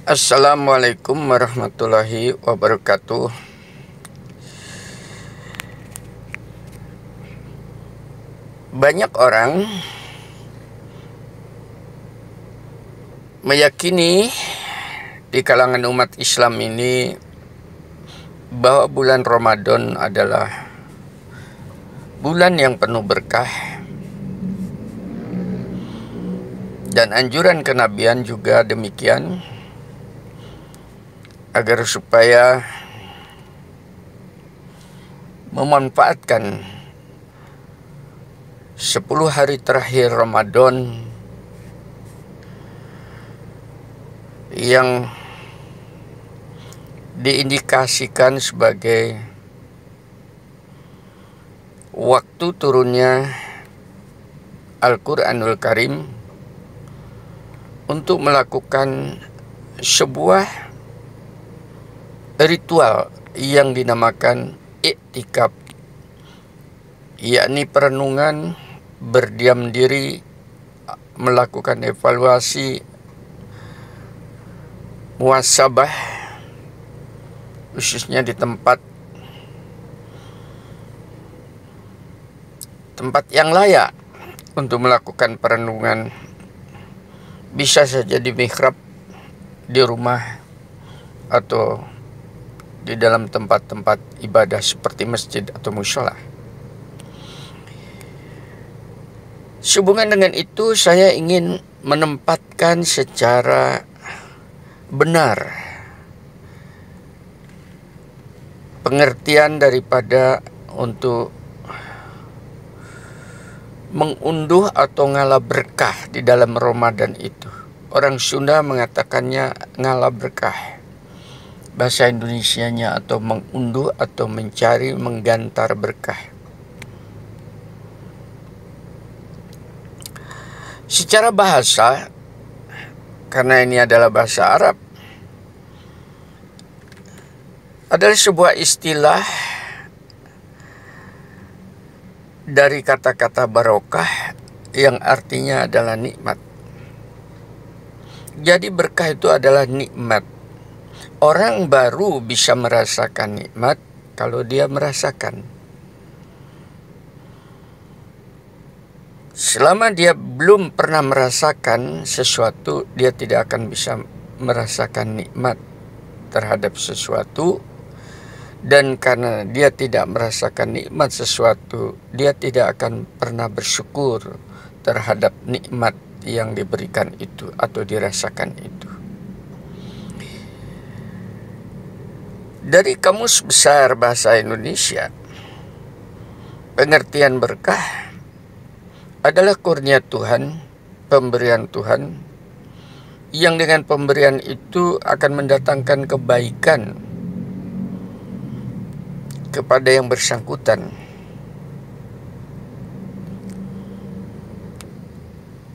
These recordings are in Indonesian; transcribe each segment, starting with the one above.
Assalamualaikum warahmatullahi wabarakatuh. Banyak orang meyakini di kalangan umat Islam ini bahwa bulan Ramadan adalah bulan yang penuh berkah, dan anjuran kenabian juga demikian, agar supaya memanfaatkan 10 hari terakhir Ramadan yang diindikasikan sebagai waktu turunnya Al-Quranul Karim, untuk melakukan sebuah ritual yang dinamakan iktikaf, yakni perenungan, berdiam diri, melakukan evaluasi, muhasabah, khususnya di tempat yang layak untuk melakukan perenungan. Bisa saja di mihrab, di rumah, atau di dalam tempat-tempat ibadah seperti masjid atau mushola. Sehubungan dengan itu, saya ingin menempatkan secara benar pengertian daripada untuk mengunduh atau ngalah berkah di dalam Ramadan itu. Orang Sunda mengatakannya ngalah berkah, bahasa Indonesianya atau mengunduh atau mencari, menggantar berkah. Secara bahasa, karena ini adalah bahasa Arab, adalah sebuah istilah dari kata-kata barokah yang artinya adalah nikmat. Jadi berkah itu adalah nikmat. Orang baru bisa merasakan nikmat kalau dia merasakan. Selama dia belum pernah merasakan sesuatu, dia tidak akan bisa merasakan nikmat terhadap sesuatu. Dan karena dia tidak merasakan nikmat sesuatu, dia tidak akan pernah bersyukur terhadap nikmat yang diberikan itu atau dirasakan itu. Dari Kamus Besar Bahasa Indonesia, pengertian berkah adalah kurnia Tuhan, pemberian Tuhan, yang dengan pemberian itu akan mendatangkan kebaikan kepada yang bersangkutan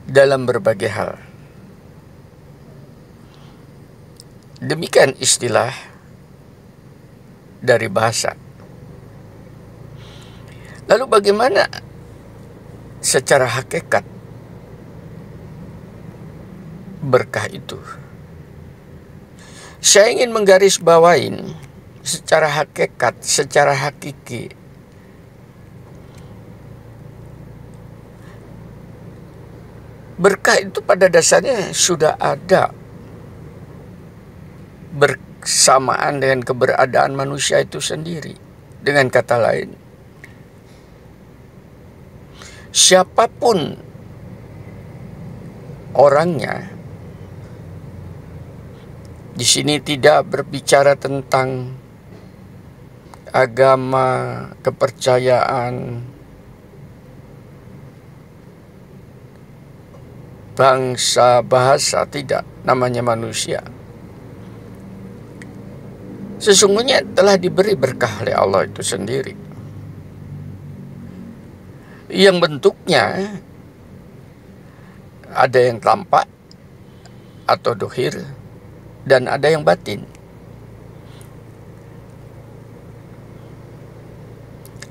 dalam berbagai hal. Demikian istilah dari bahasa. Lalu bagaimana secara hakikat berkah itu? Saya ingin menggarisbawahi secara hakikat, secara hakiki, berkah itu pada dasarnya sudah ada bersamaan dengan keberadaan manusia itu sendiri. Dengan kata lain, siapapun orangnya, di sini tidak berbicara tentang agama, kepercayaan, bangsa, bahasa, tidak. Namanya manusia. Sesungguhnya telah diberi berkah oleh Allah itu sendiri, yang bentuknya ada yang tampak atau dohir, dan ada yang batin.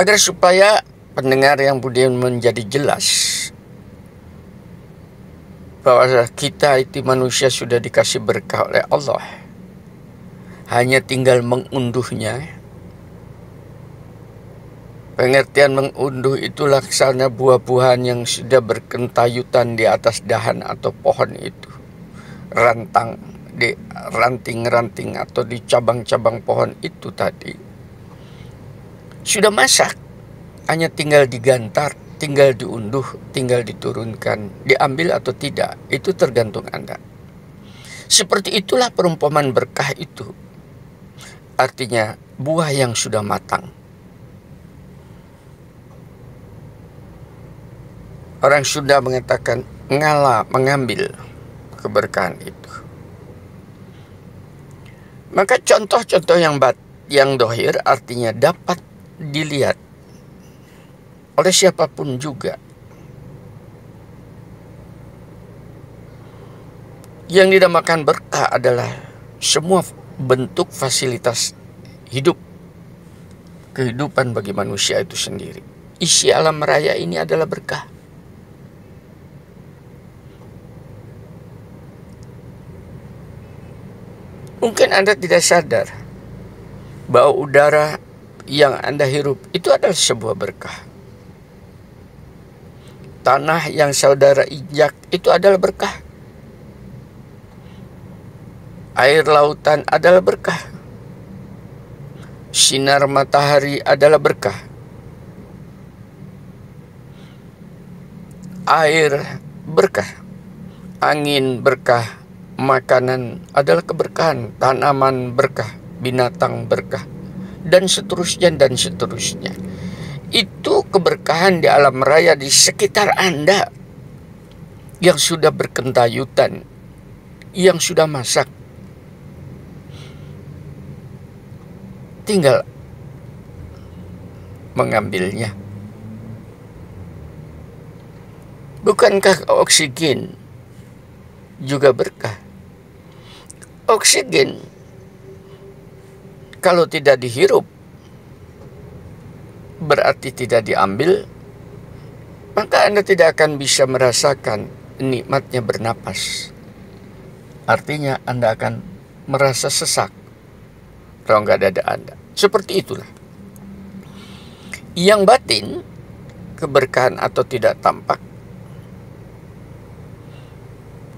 Agar supaya pendengar yang budiman menjadi jelas, bahwa kita itu manusia sudah dikasih berkah oleh Allah, hanya tinggal mengunduhnya. Pengertian mengunduh itu laksana buah-buahan yang sudah berkentayutan di atas dahan atau pohon itu, rantang di ranting-ranting atau di cabang-cabang pohon itu tadi sudah masak, hanya tinggal digantar, tinggal diunduh, tinggal diturunkan, diambil atau tidak, itu tergantung Anda. Seperti itulah perumpamaan berkah itu. Artinya buah yang sudah matang. Orang Sunda mengatakan ngalah mengambil keberkahan itu. Maka contoh-contoh yang dohir artinya dapat dilihat oleh siapapun juga. Yang dinamakan berkah adalah semua bentuk fasilitas hidup, kehidupan bagi manusia itu sendiri. Isi alam raya ini adalah berkah. Mungkin Anda tidak sadar bahwa udara yang Anda hirup itu adalah sebuah berkah. Tanah yang saudara injak itu adalah berkah. Air lautan adalah berkah. Sinar matahari adalah berkah. Air berkah. Angin berkah. Makanan adalah keberkahan, tanaman berkah, binatang berkah, dan seterusnya dan seterusnya. Itu keberkahan di alam raya di sekitar Anda yang sudah berkentayutan, yang sudah masak. Tinggal mengambilnya. Bukankah oksigen juga berkah? Oksigen kalau tidak dihirup berarti tidak diambil, maka Anda tidak akan bisa merasakan nikmatnya bernapas. Artinya Anda akan merasa sesak rongga dada Anda. Seperti itulah. Yang batin, keberkahan atau tidak tampak,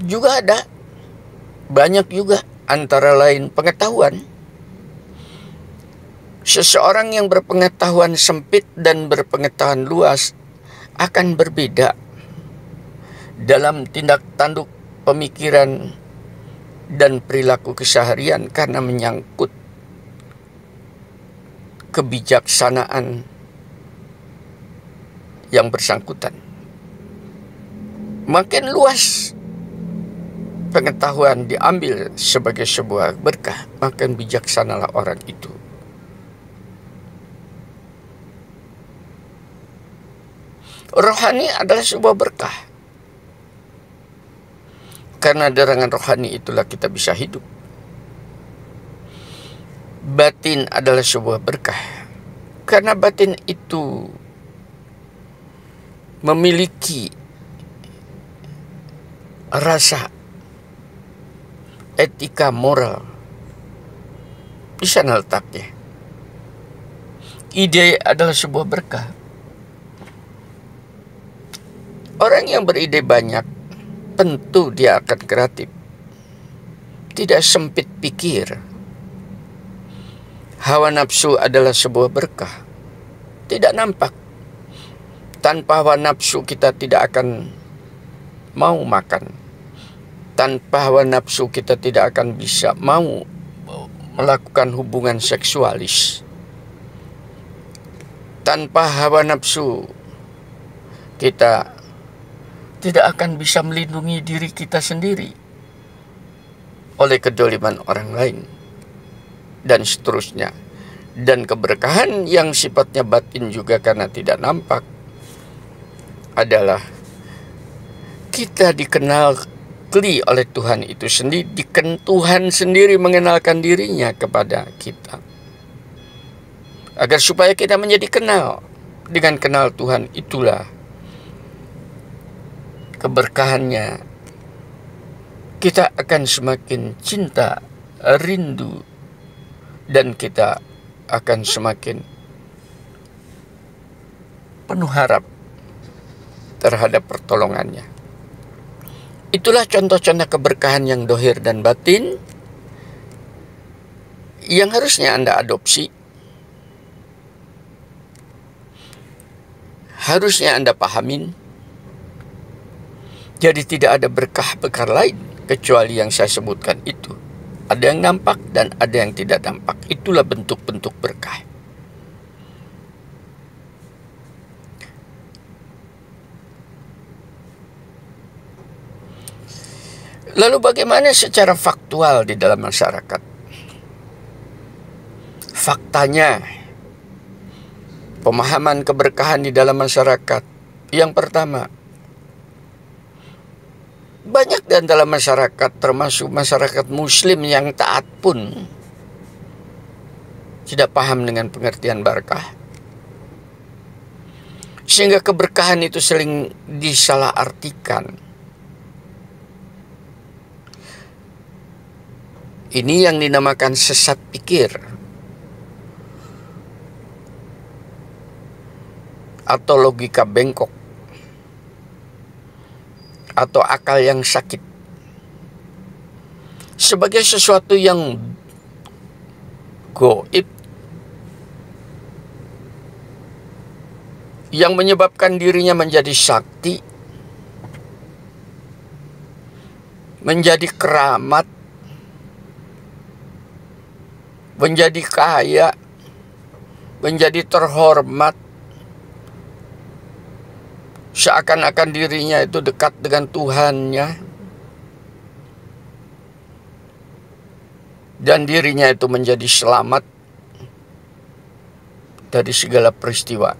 juga ada. Banyak juga, antara lain pengetahuan. Seseorang yang berpengetahuan sempit dan berpengetahuan luas akan berbeda dalam tindak tanduk pemikiran dan perilaku keseharian karena menyangkut kebijaksanaan yang bersangkutan. Makin luas pengetahuan diambil sebagai sebuah berkah, makin bijaksanalah orang itu. Rohani adalah sebuah berkah. Karena derangan rohani itulah kita bisa hidup. Batin adalah sebuah berkah. Karena batin itu memiliki rasa etika moral. Di sana letaknya. Ide adalah sebuah berkah. Orang yang beride banyak, tentu dia akan kreatif. Tidak sempit pikir. Hawa nafsu adalah sebuah berkah. Tidak nampak. Tanpa hawa nafsu kita tidak akan mau makan. Tanpa hawa nafsu kita tidak akan bisa mau melakukan hubungan seksualis. Tanpa hawa nafsu kita tidak akan bisa melindungi diri kita sendiri oleh kedoliman orang lain, dan seterusnya. Dan keberkahan yang sifatnya batin juga karena tidak nampak adalah kita dikenal oleh Tuhan itu sendiri. Tuhan sendiri mengenalkan dirinya kepada kita, agar supaya kita menjadi kenal. Dengan kenal Tuhan itulah keberkahannya kita akan semakin cinta, rindu, dan kita akan semakin penuh harap terhadap pertolongannya. Itulah contoh-contoh keberkahan yang dohir dan batin yang harusnya Anda adopsi, harusnya Anda pahamin. Jadi tidak ada berkah-berkah lain kecuali yang saya sebutkan itu. Ada yang nampak dan ada yang tidak nampak. Itulah bentuk-bentuk berkah. Lalu bagaimana secara faktual di dalam masyarakat? Faktanya, pemahaman keberkahan di dalam masyarakat. Yang pertama, banyak di dalam masyarakat, termasuk masyarakat Muslim yang taat pun, tidak paham dengan pengertian berkah. Sehingga keberkahan itu sering disalahartikan. Ini yang dinamakan sesat pikir atau logika bengkok atau akal yang sakit sebagai sesuatu yang gaib, yang menyebabkan dirinya menjadi sakti, menjadi keramat, menjadi kaya, menjadi terhormat, seakan-akan dirinya itu dekat dengan Tuhannya, dan dirinya itu menjadi selamat dari segala peristiwa.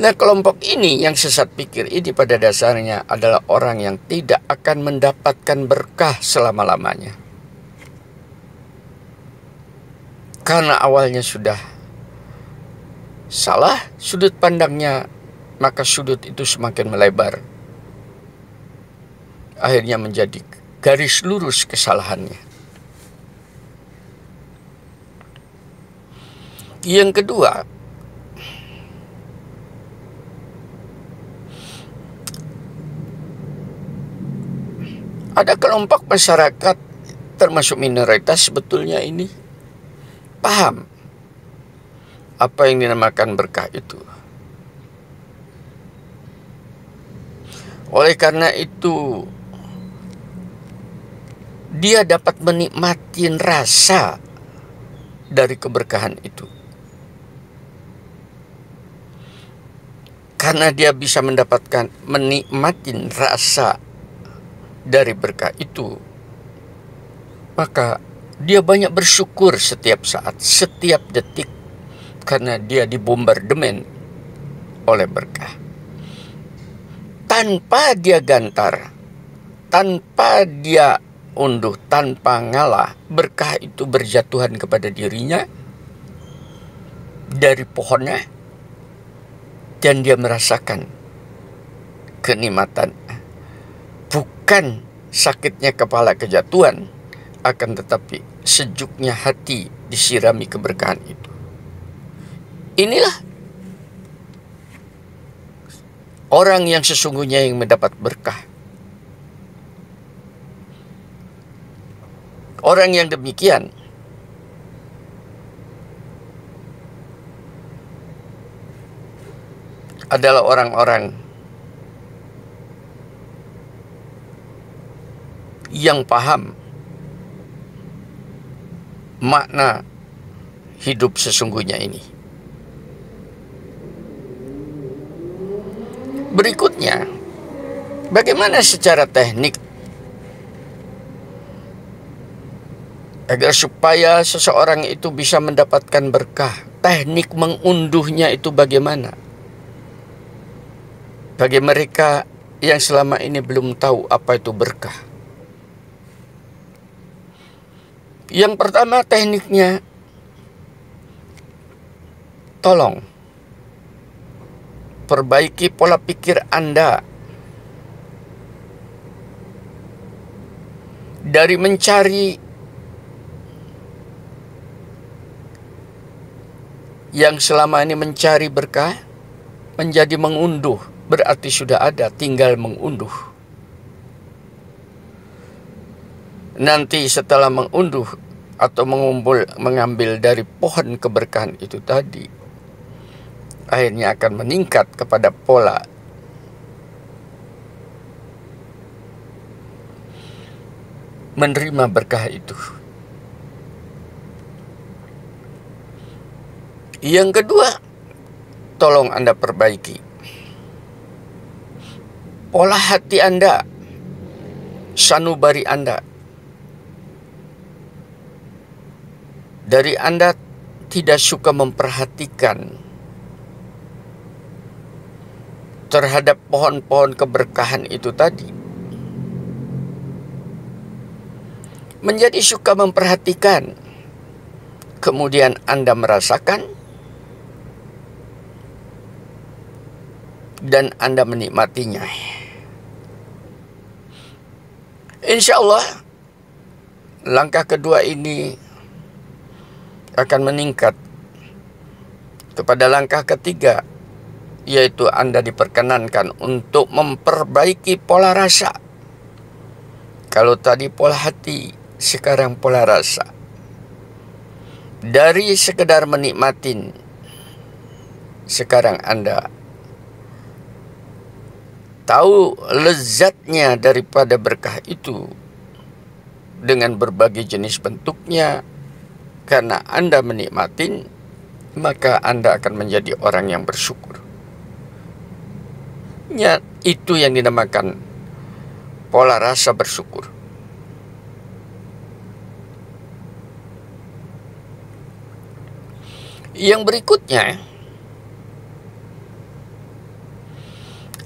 Nah, kelompok ini yang sesat pikir ini pada dasarnya adalah orang yang tidak akan mendapatkan berkah selama-lamanya. Karena awalnya sudah salah sudut pandangnya, maka sudut itu semakin melebar. Akhirnya menjadi garis lurus kesalahannya. Yang kedua, ada kelompok masyarakat termasuk minoritas sebetulnya ini paham apa yang dinamakan berkah itu. Oleh karena itu, dia dapat menikmati rasa dari keberkahan itu. Karena dia bisa menikmati rasa dari berkah itu, maka dia banyak bersyukur setiap saat, setiap detik, karena dia dibombardemen oleh berkah. Tanpa dia gantar, tanpa dia unduh, tanpa ngalah, berkah itu berjatuhan kepada dirinya dari pohonnya, dan dia merasakan kenikmatan. Bukan sakitnya kepala kejatuhan, akan tetapi sejuknya hati disirami keberkahan itu. Inilah orang yang sesungguhnya yang mendapat berkah. Orang yang demikian adalah orang-orang yang paham makna hidup sesungguhnya ini. Berikutnya, bagaimana secara teknik agar supaya seseorang itu bisa mendapatkan berkah? Teknik mengunduhnya itu bagaimana? Bagi mereka yang selama ini belum tahu apa itu berkah. Yang pertama tekniknya, tolong perbaiki pola pikir Anda dari mencari yang selama ini mencari berkah menjadi mengunduh. Berarti sudah ada, tinggal mengunduh. Nanti setelah mengunduh atau mengambil dari pohon keberkahan itu tadi, akhirnya akan meningkat kepada pola menerima berkah itu. Yang kedua, tolong Anda perbaiki pola hati Anda, sanubari Anda. Dari Anda tidak suka memperhatikan terhadap pohon-pohon keberkahan itu tadi, menjadi suka memperhatikan, kemudian Anda merasakan dan Anda menikmatinya. Insya Allah langkah kedua ini akan meningkat kepada langkah ketiga, yaitu Anda diperkenankan untuk memperbaiki pola rasa. Kalau tadi pola hati, sekarang pola rasa. Dari sekedar menikmatin, sekarang Anda tahu lezatnya daripada berkah itu dengan berbagai jenis bentuknya. Karena Anda menikmatin, maka Anda akan menjadi orang yang bersyukur. Ya, itu yang dinamakan pola rasa bersyukur. Yang berikutnya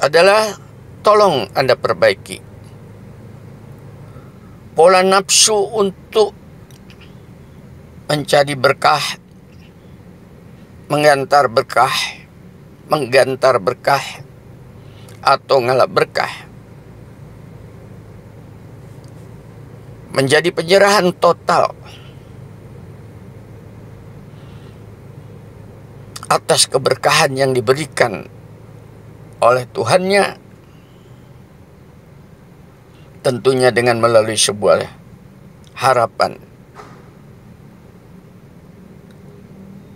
adalah tolong Anda perbaiki pola nafsu untuk mencari berkah, menggantar berkah, atau ngalap berkah. Menjadi penyerahan total atas keberkahan yang diberikan oleh Tuhannya, tentunya dengan melalui sebuah harapan.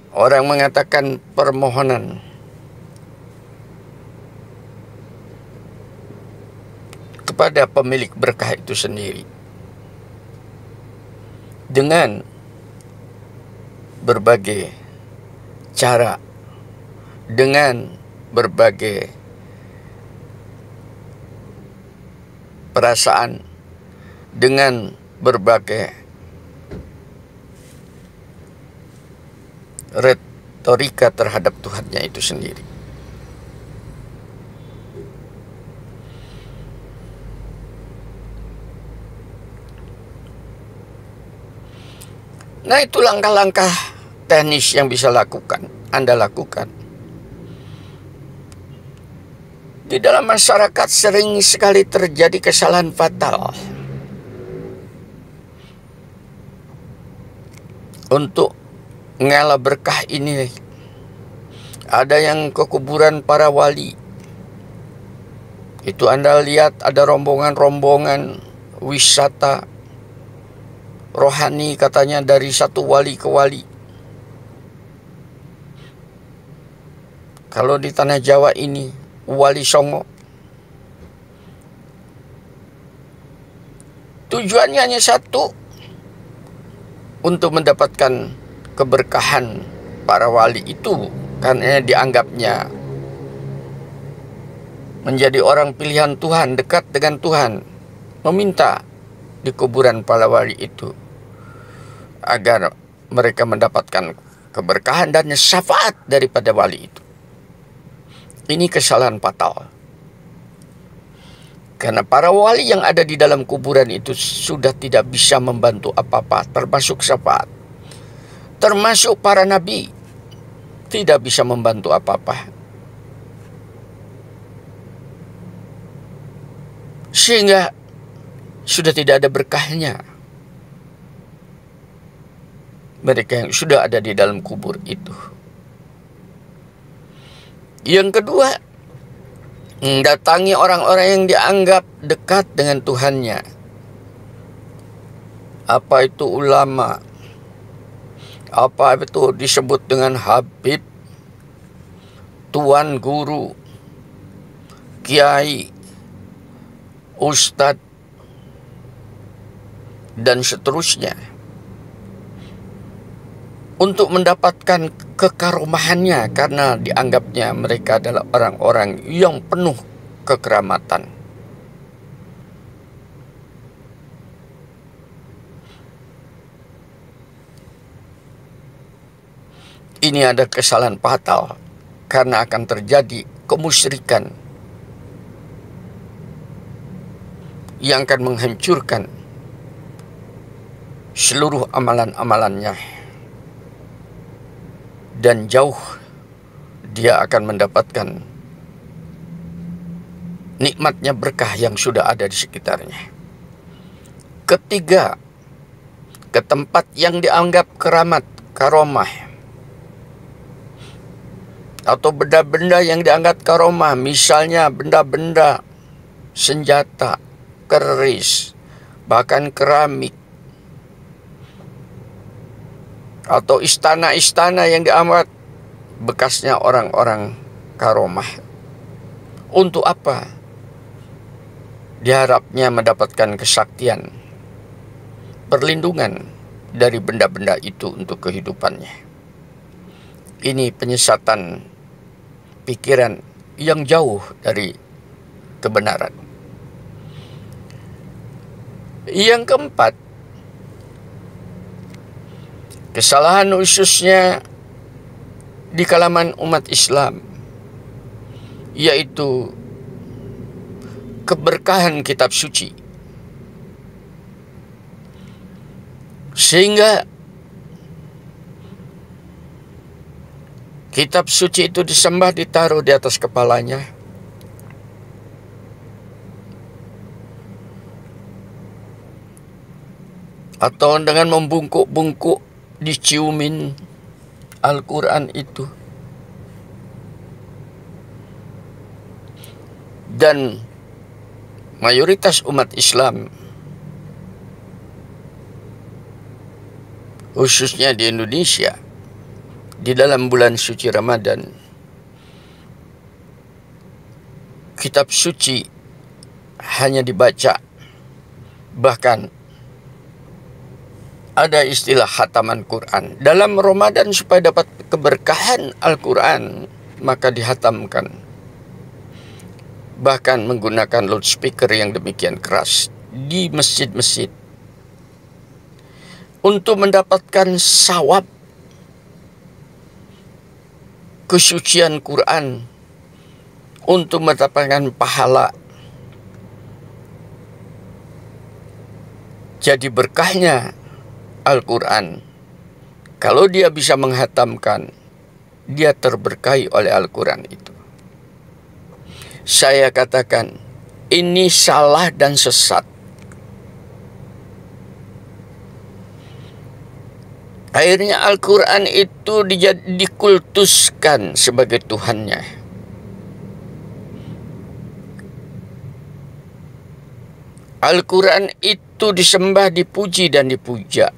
Orang mengatakan permohonan kepada pemilik berkah itu sendiri dengan berbagai cara, dengan berbagai perasaan, dengan berbagai retorika terhadap Tuhannya itu sendiri. Nah, itu langkah-langkah teknis yang bisa Anda lakukan. Di dalam masyarakat sering sekali terjadi kesalahan fatal untuk ngalah berkah ini. Ada yang ke kuburan para wali. Itu Anda lihat ada rombongan-rombongan wisata rohani, katanya dari satu wali ke wali. Kalau di tanah Jawa ini Wali Songo, tujuannya hanya satu, untuk mendapatkan keberkahan para wali itu, karena dianggapnya menjadi orang pilihan Tuhan, dekat dengan Tuhan, meminta di kuburan para wali itu agar mereka mendapatkan keberkahan dan syafaat daripada wali itu. Ini kesalahan fatal. Karena para wali yang ada di dalam kuburan itu sudah tidak bisa membantu apa-apa, termasuk syafaat. Termasuk para nabi tidak bisa membantu apa-apa. sehingga sudah tidak ada berkahnya mereka yang sudah ada di dalam kubur itu. Yang kedua, datangi orang-orang yang dianggap dekat dengan Tuhannya. Apa itu ulama? Apa itu disebut dengan habib, tuan guru, kiai, ustadz, dan seterusnya, untuk mendapatkan kekaromahannya, karena dianggapnya mereka adalah orang-orang yang penuh kekeramatan. Ini ada kesalahan fatal, karena akan terjadi kemusyrikan yang akan menghancurkan seluruh amalan-amalannya, dan jauh dia akan mendapatkan nikmatnya berkah yang sudah ada di sekitarnya. Ketiga, ke tempat yang dianggap keramat, karomah, atau benda-benda yang dianggap karomah, misalnya benda-benda senjata, keris, bahkan keramik, atau istana-istana yang dianggap bekasnya orang-orang karomah. Untuk apa? Diharapnya mendapatkan kesaktian, perlindungan dari benda-benda itu untuk kehidupannya. Ini penyesatan pikiran yang jauh dari kebenaran. Yang keempat, kesalahan khususnya di kalangan umat Islam, yaitu keberkahan kitab suci, sehingga kitab suci itu disembah, ditaruh di atas kepalanya, atau dengan membungkuk-bungkuk diciumin Al-Quran itu. Dan mayoritas umat Islam, khususnya di Indonesia, di dalam bulan suci Ramadan, kitab suci hanya dibaca. Bahkan ada istilah khataman Quran. Dalam Ramadan supaya dapat keberkahan Al-Quran, maka dihatamkan. Bahkan menggunakan loudspeaker yang demikian keras di masjid-masjid untuk mendapatkan sawab kesucian Quran, untuk mendapatkan pahala. Jadi berkahnya Al-Quran, kalau dia bisa menghatamkan, dia terberkahi oleh Al-Quran itu. Saya katakan, ini salah dan sesat. Akhirnya Al-Quran itu dikultuskan sebagai Tuhannya. Al-Quran itu disembah, dipuji, dan dipuja.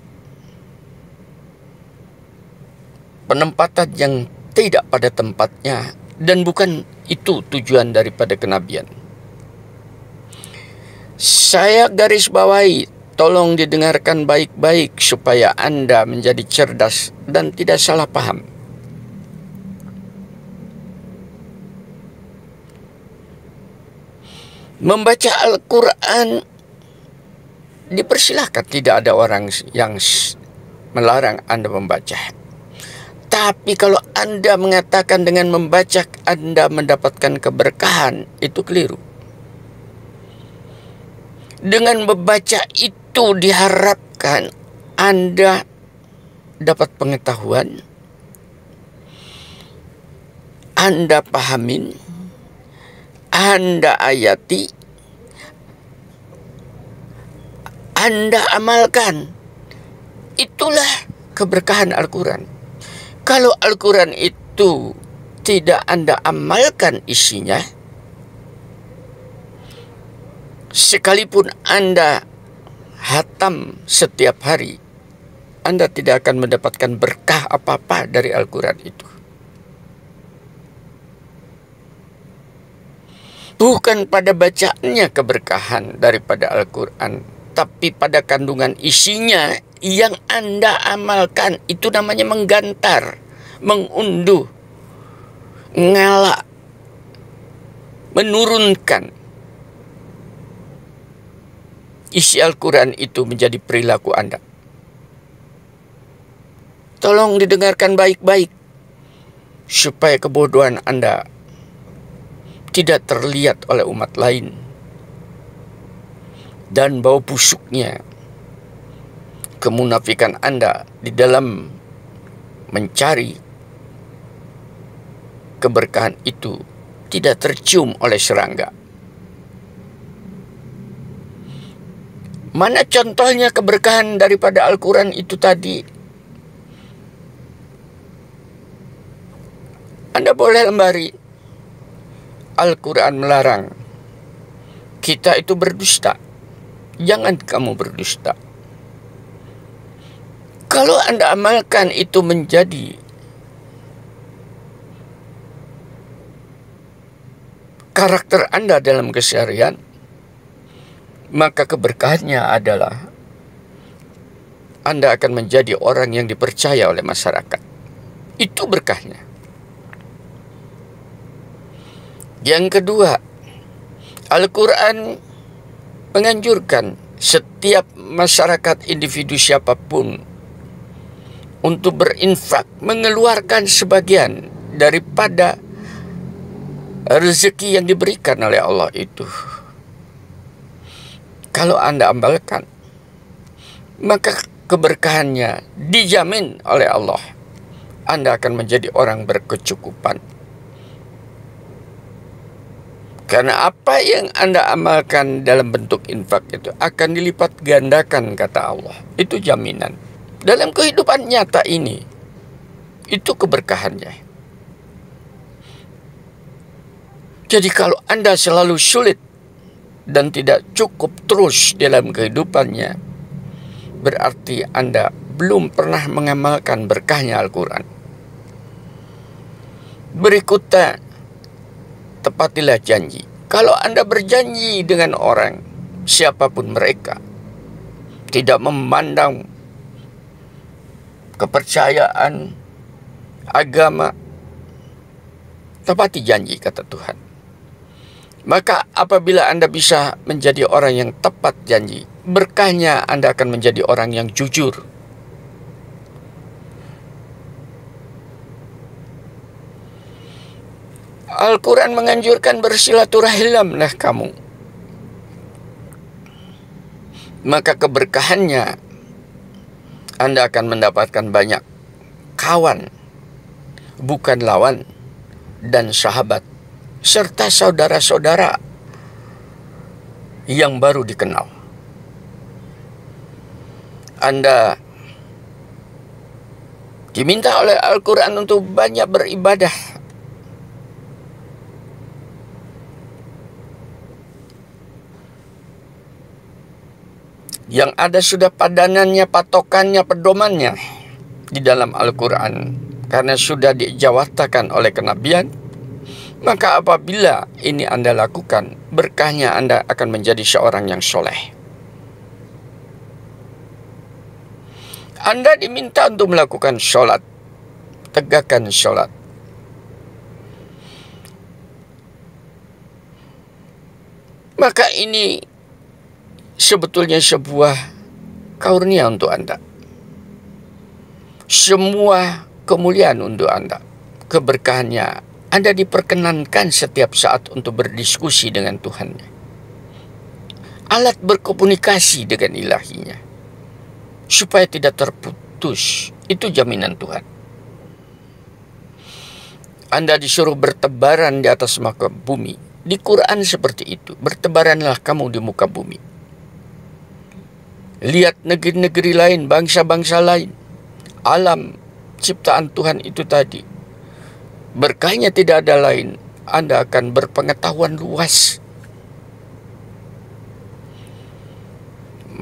Penempatan yang tidak pada tempatnya, dan bukan itu tujuan daripada kenabian. Saya garis bawahi, tolong didengarkan baik-baik supaya Anda menjadi cerdas dan tidak salah paham. Membaca Al-Quran dipersilahkan, tidak ada orang yang melarang Anda membaca. Tapi kalau Anda mengatakan dengan membaca Anda mendapatkan keberkahan, itu keliru. Dengan membaca itu diharapkan Anda dapat pengetahuan, Anda pahamin, Anda ayati, Anda amalkan, itulah keberkahan Al-Quran. Kalau Al-Quran itu tidak Anda amalkan isinya, sekalipun Anda hatam setiap hari, Anda tidak akan mendapatkan berkah apa-apa dari Al-Quran itu. Bukan pada bacaannya keberkahan daripada Al-Quran, tapi pada kandungan isinya yang Anda amalkan. Itu namanya menggantar, mengunduh, ngalak, menurunkan isi Al-Quran itu menjadi perilaku Anda. Tolong didengarkan baik-baik, supaya kebodohan Anda tidak terlihat oleh umat lain, dan bau busuknya kemunafikan Anda di dalam mencari keberkahan itu tidak tercium oleh serangga. Mana contohnya keberkahan daripada Al-Quran itu tadi? Anda boleh lembari. Al-Quran melarang kita itu berdusta. Jangan kamu berdusta. Kalau Anda amalkan itu menjadi karakter Anda dalam keseharian, maka keberkahannya adalah Anda akan menjadi orang yang dipercaya oleh masyarakat. Itu berkahnya. Yang kedua, Al-Quran menganjurkan setiap masyarakat, individu siapapun, untuk berinfak, mengeluarkan sebagian daripada rezeki yang diberikan oleh Allah itu. Kalau Anda amalkan, maka keberkahannya dijamin oleh Allah. Anda akan menjadi orang berkecukupan. Karena apa yang Anda amalkan dalam bentuk infak itu akan dilipat gandakan, kata Allah. Itu jaminan. Dalam kehidupan nyata ini, itu keberkahannya. Jadi kalau Anda selalu sulit dan tidak cukup terus dalam kehidupannya, berarti Anda belum pernah mengamalkan berkahnya Al-Quran. Berikutnya, tepatilah janji. Kalau Anda berjanji dengan orang, siapapun mereka, tidak memandang kepercayaan, agama, tepati janji, kata Tuhan. Maka apabila Anda bisa menjadi orang yang tepat janji, berkahnya Anda akan menjadi orang yang jujur. Al-Quran menganjurkan bersilaturahimlah kamu. Maka keberkahannya Anda akan mendapatkan banyak kawan, bukan lawan, dan sahabat, serta saudara-saudara yang baru dikenal. Anda diminta oleh Al-Quran untuk banyak beribadah. Yang ada sudah padanannya, patokannya, pedomannya di dalam Al-Quran. Karena sudah dijawatakan oleh kenabian, maka apabila ini Anda lakukan, berkahnya Anda akan menjadi seorang yang soleh. Anda diminta untuk melakukan sholat. Tegakkan sholat. Maka ini sebetulnya sebuah karunia untuk Anda. Semua kemuliaan untuk Anda. Keberkahannya, Anda diperkenankan setiap saat untuk berdiskusi dengan Tuhannya. Alat berkomunikasi dengan ilahinya, supaya tidak terputus. Itu jaminan Tuhan. Anda disuruh bertebaran di atas muka bumi. Di Quran seperti itu. Bertebaranlah kamu di muka bumi. Lihat negeri-negeri lain, bangsa-bangsa lain, alam ciptaan Tuhan itu tadi. Berkahnya tidak ada lain, Anda akan berpengetahuan luas.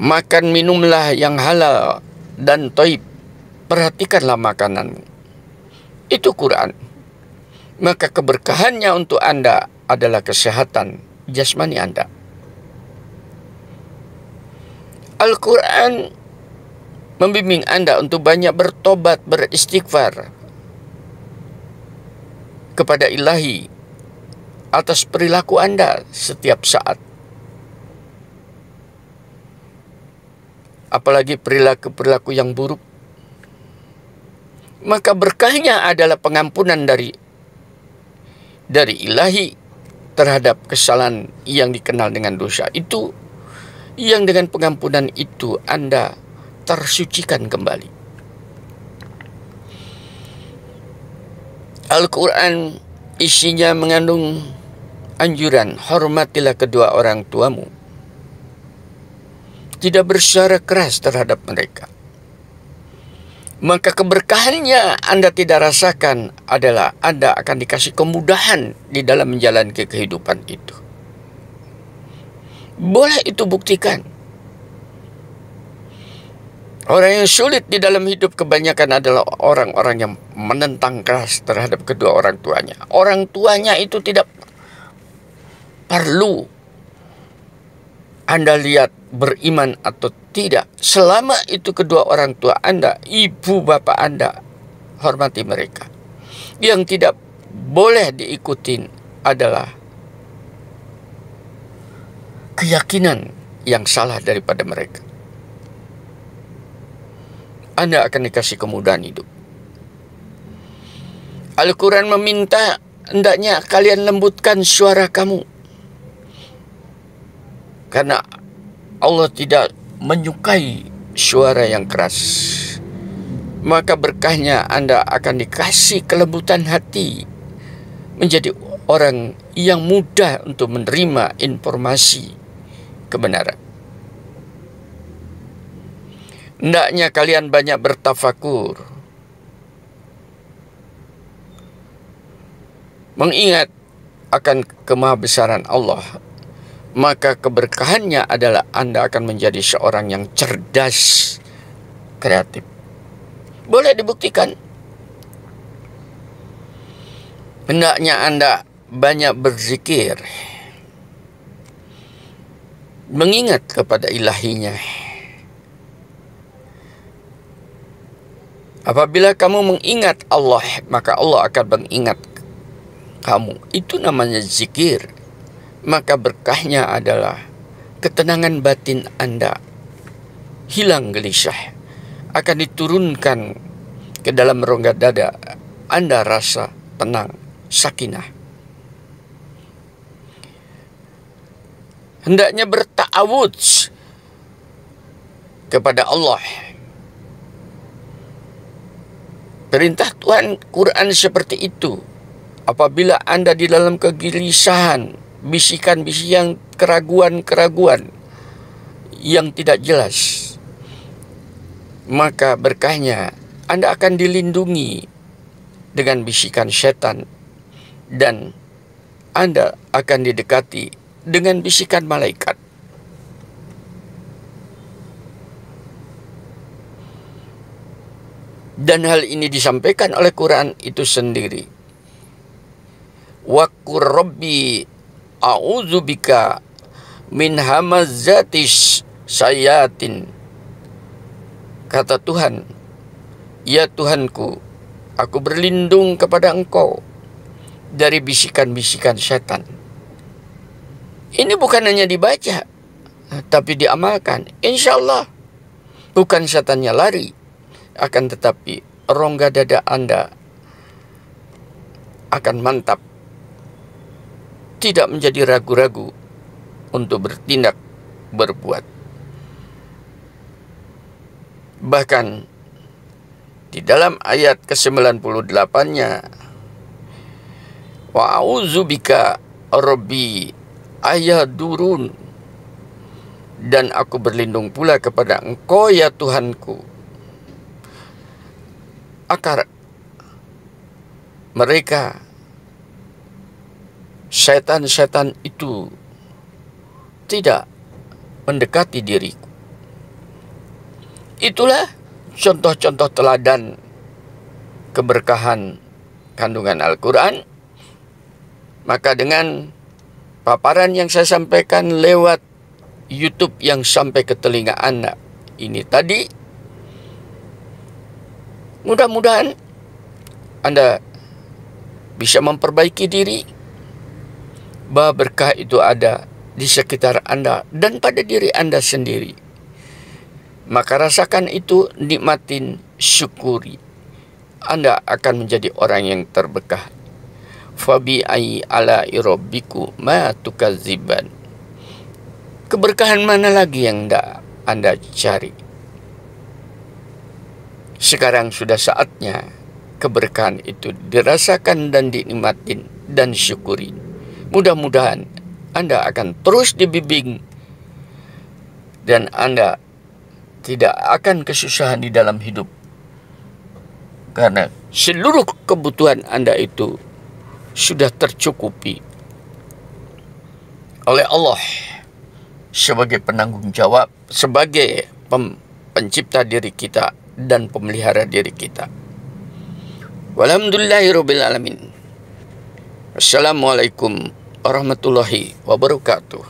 Makan minumlah yang halal dan thayyib. Perhatikanlah makananmu. Itu Quran. Maka keberkahannya untuk Anda adalah kesehatan jasmani Anda. Al-Quran membimbing Anda untuk banyak bertobat, beristighfar kepada Ilahi atas perilaku Anda setiap saat. Apalagi perilaku-perilaku yang buruk. Maka berkahnya adalah pengampunan dari Ilahi terhadap kesalahan yang dikenal dengan dosa itu, yang dengan pengampunan itu Anda tersucikan kembali. Al-Quran isinya mengandung anjuran, hormatilah kedua orang tuamu. Tidak bersuara keras terhadap mereka. Maka keberkahannya Anda tidak rasakan adalah Anda akan dikasih kemudahan di dalam menjalani kehidupan itu. Boleh itu buktikan. Orang yang sulit di dalam hidup kebanyakan adalah orang-orang yang menentang keras terhadap kedua orang tuanya. Orang tuanya itu tidak perlu Anda lihat beriman atau tidak. Selama itu kedua orang tua Anda, ibu bapak Anda, hormati mereka. Yang tidak boleh diikutin adalah keyakinan yang salah daripada mereka. Anda akan dikasih kemudahan hidup. Al-Quran meminta hendaknya kalian lembutkan suara kamu. Karena Allah tidak menyukai suara yang keras. Maka berkahnya Anda akan dikasih kelembutan hati. Menjadi orang yang mudah untuk menerima informasi kebenaran. Hendaknya kalian banyak bertafakur. Mengingat akan kemahabesaran Allah. Maka keberkahannya adalah Anda akan menjadi seorang yang cerdas, kreatif. Boleh dibuktikan. Hendaknya Anda banyak berzikir, mengingat kepada ilahinya. Apabila kamu mengingat Allah, maka Allah akan mengingat kamu. Itu namanya zikir. Maka berkahnya adalah ketenangan batin Anda hilang gelisah, akan diturunkan ke dalam rongga dada Anda rasa tenang, sakinah. Hendaknya berta'awudz kepada Allah. Perintah Tuhan Quran seperti itu. Apabila Anda di dalam kegelisahan, bisikan-bisikan, keraguan-keraguan yang tidak jelas, maka berkahnya Anda akan dilindungi dengan bisikan setan dan Anda akan didekati dengan bisikan malaikat. Dan hal ini disampaikan oleh Quran itu sendiri. Wa qur rabbi a'udzubika min hamazatis syayatin. Kata Tuhan, ya Tuhanku, aku berlindung kepada Engkau dari bisikan-bisikan setan. Ini bukan hanya dibaca, tapi diamalkan. Insya Allah, bukan setannya lari, akan tetapi rongga dada Anda akan mantap. Tidak menjadi ragu-ragu untuk bertindak, berbuat. Bahkan di dalam ayat ke-98-nya, wa'udzubika rabbi ayadurun, Dan aku berlindung pula kepada Engkau ya Tuhanku. Agar mereka, setan-setan itu, tidak mendekati diriku. Itulah contoh-contoh teladan keberkahan kandungan Al-Quran. Maka dengan paparan yang saya sampaikan lewat YouTube yang sampai ke telinga Anda ini tadi, mudah-mudahan Anda bisa memperbaiki diri, bahwa berkah itu ada di sekitar Anda dan pada diri Anda sendiri. Maka rasakan itu, nikmatin, syukuri. Anda akan menjadi orang yang terberkah. Fabi ai ala irabbiku ma tukadziban. Keberkahan mana lagi yang Anda cari? Sekarang sudah saatnya keberkahan itu dirasakan dan dinikmatin dan syukuri. Mudah-mudahan Anda akan terus dibimbing dan Anda tidak akan kesusahan di dalam hidup. Karena seluruh kebutuhan Anda itu sudah tercukupi oleh Allah sebagai penanggung jawab, sebagai pencipta diri kita dan pemelihara diri kita. Walhamdulillahirabbil alamin. Assalamualaikum warahmatullahi wabarakatuh.